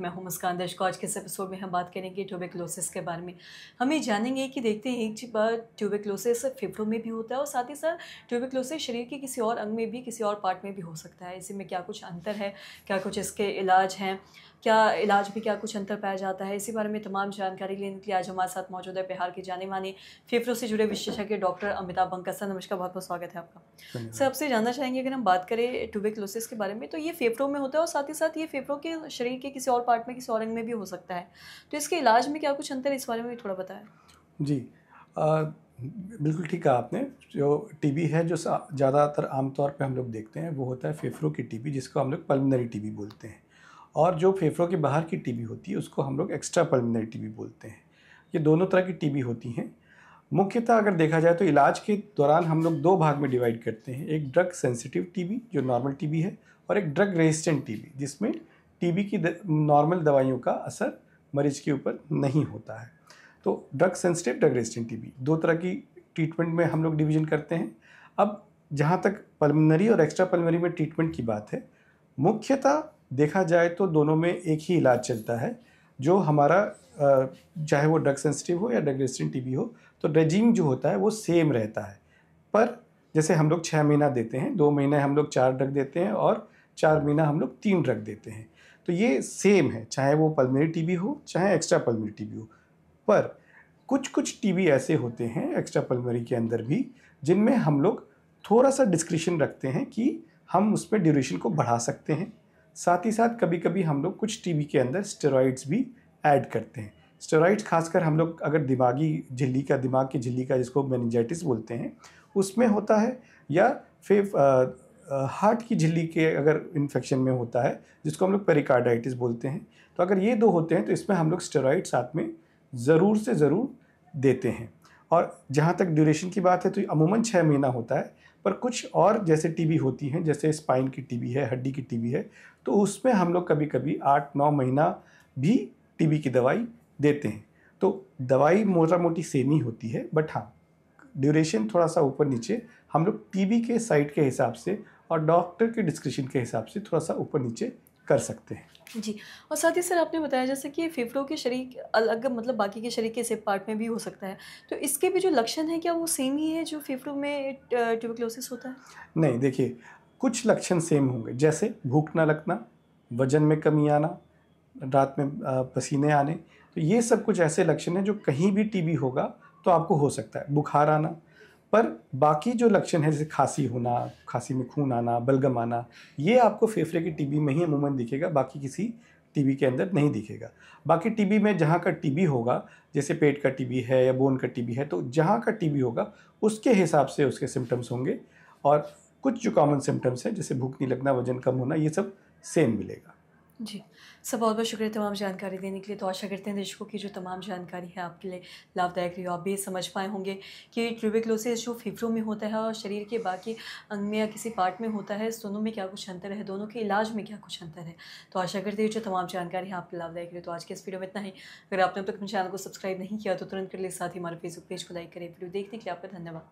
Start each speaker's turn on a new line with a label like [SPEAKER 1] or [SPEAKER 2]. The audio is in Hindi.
[SPEAKER 1] मैं हूं मुस्कान दर्शकों। आज के इस एपिसोड में हम बात करेंगे ट्यूबरकुलोसिस के बारे में। हम ये जानेंगे कि देखते हैं एक बार ट्यूबरकुलोसिस फेफड़ों में भी होता है और साथ ही साथ ट्यूबरकुलोसिस शरीर के किसी और अंग में भी, किसी और पार्ट में भी हो सकता है। इसी में क्या कुछ अंतर है, क्या कुछ इसके इलाज हैं, क्या इलाज में क्या कुछ अंतर पाया जाता है, इसी बारे में तमाम जानकारी लेने के लिए आज हमारे साथ मौजूद है बिहार के जाने माने फेफड़ों से जुड़े विशेषज्ञ डॉक्टर अमिताभ बंकस सर। नमस्कार, बहुत बहुत स्वागत है आपका। सर, आपसे जानना चाहेंगे अगर हम बात करें ट्यूबरकुलोसिस के बारे में तो ये फेफड़ों में होता है और साथ ही साथ ये फेफड़ों के शरीर के किसी और पार्ट में, किसी और अंग में भी हो सकता है। तो इसके इलाज में क्या कुछ अंतर है, इस बारे में भी थोड़ा बताएं।
[SPEAKER 2] जी, बिल्कुल ठीक कहा आपने। जो टीबी है, जो ज़्यादातर आमतौर पे हम लोग देखते हैं, वो होता है फेफड़ों की टीबी, जिसको हम लोग पल्मोनरी टीबी बोलते हैं। और जो फेफड़ों के बाहर की टीबी होती है, उसको हम लोग एक्स्ट्रा पल्मोनरी टीबी बोलते हैं। ये दोनों तरह की टीबी होती हैं। मुख्यतः अगर देखा जाए तो इलाज के दौरान हम लोग दो भाग में डिवाइड करते हैं। एक ड्रग सेंसिटिव टीबी, जो नॉर्मल टीबी है, और एक ड्रग रेजिस्टेंट टीबी, जिसमें टीबी की नॉर्मल दवाइयों का असर मरीज के ऊपर नहीं होता है। तो drug sensitive, drug resistant TB, दो तरह की ट्रीटमेंट में हम लोग डिवीजन करते हैं। अब जहाँ तक पल्मोनरी और एक्स्ट्रा पल्मोनरी में ट्रीटमेंट की बात है, मुख्यतः देखा जाए तो दोनों में एक ही इलाज चलता है। जो हमारा चाहे वो ड्रग सेंसिटिव हो या ड्रग रेजिस्टेंट टीबी हो, तो रेजिम जो होता है वो सेम रहता है। पर जैसे हम लोग 6 महीना देते हैं, 2 महीने हम लोग 4 ड्रग देते हैं और 4 महीना हम लोग 3 ड्रग देते हैं। तो ये सेम है, चाहे वो पल्मोनरी टीबी हो चाहे एक्स्ट्रा पल्मोनरी टीबी हो। पर कुछ टीबी ऐसे होते हैं एक्स्ट्रा पल्मोनरी के अंदर भी, जिनमें हम लोग थोड़ा सा डिस्क्रिशन रखते हैं कि हम उस पर ड्यूरेशन को बढ़ा सकते हैं। साथ ही साथ कभी कभी हम लोग कुछ टीबी के अंदर स्टेरॉइड्स भी ऐड करते हैं। स्टेरॉइड्स खासकर हम लोग अगर दिमाग की झिल्ली का जिसको मेनिंजाइटिस बोलते हैं उसमें होता है, या फिर हार्ट की झिल्ली के अगर इन्फेक्शन में होता है, जिसको हम लोग पेरिकार्डाइटिस बोलते हैं। तो अगर ये दो होते हैं तो इसमें हम लोग स्टेरॉइड साथ में ज़रूर से ज़रूर देते हैं। और जहाँ तक ड्यूरेशन की बात है तो अमूमन 6 महीना होता है। पर कुछ और जैसे टीबी होती हैं, जैसे स्पाइन की टीबी है, हड्डी की टीबी है, तो उसमें हम लोग कभी कभी 8-9 महीना भी टीबी की दवाई देते हैं। तो दवाई मोटा मोटी सेम ही होती है, बट हाँ, ड्यूरेशन थोड़ा सा ऊपर नीचे हम लोग टीबी के साइट के हिसाब से और डॉक्टर के डिस्क्रिप्शन के हिसाब से थोड़ा सा ऊपर नीचे कर सकते हैं।
[SPEAKER 1] जी, और साथ ही सर आपने बताया जैसे कि फेफड़ों के शरीर अलग, मतलब बाकी के शरीर के सेप पार्ट में भी हो सकता है। तो इसके भी जो लक्षण हैं क्या वो सेम ही है जो फेफड़ों में ट्यूबरकुलोसिस होता है?
[SPEAKER 2] नहीं, देखिए, कुछ लक्षण सेम होंगे, जैसे भूख ना लगना, वजन में कमी आना, रात में पसीने आने। तो ये सब कुछ ऐसे लक्षण हैं जो कहीं भी टीबी होगा तो आपको हो सकता है। बुखार आना। पर बाकी जो लक्षण है, जैसे खांसी होना, खांसी में खून आना, बलगम आना, ये आपको फेफड़े की टीबी में ही अमूमन दिखेगा, बाकी किसी टीबी के अंदर नहीं दिखेगा। बाकी टीबी में जहाँ का टीबी होगा, जैसे पेट का टीबी है या बोन का टीबी है, तो जहाँ का टीबी होगा उसके हिसाब से उसके सिम्टम्स होंगे। और कुछ जो कॉमन सिम्टम्स हैं, जैसे भूख नहीं लगना, वजन कम होना, ये सब सेम मिलेगा।
[SPEAKER 1] जी, सर बहुत बहुत शुक्रिया तमाम जानकारी देने के लिए। तो आशा करते हैं दर्शकों की जो तमाम जानकारी है आपके लिए लाभदायक रही हो। आप भी समझ पाए होंगे कि ट्यूबरकुलोसिस जो फेफड़ों में होता है और शरीर के बाकी अंग में या किसी पार्ट में होता है, इस दोनों में क्या कुछ अंतर है, दोनों के इलाज में क्या कुछ अंतर है। तो आशा करते हैं जो तमाम जानकारी है आपके लाभदायक रही। तो आज के इस वीडियो में इतना ही। अगर आपने अब तक अपने चैनल को सब्सक्राइब नहीं किया तो तुरंत कर लिए, साथ ही हमारे फेसबुक पेज को लाइक करें। वीडियो देखने के लिए आपका धन्यवाद।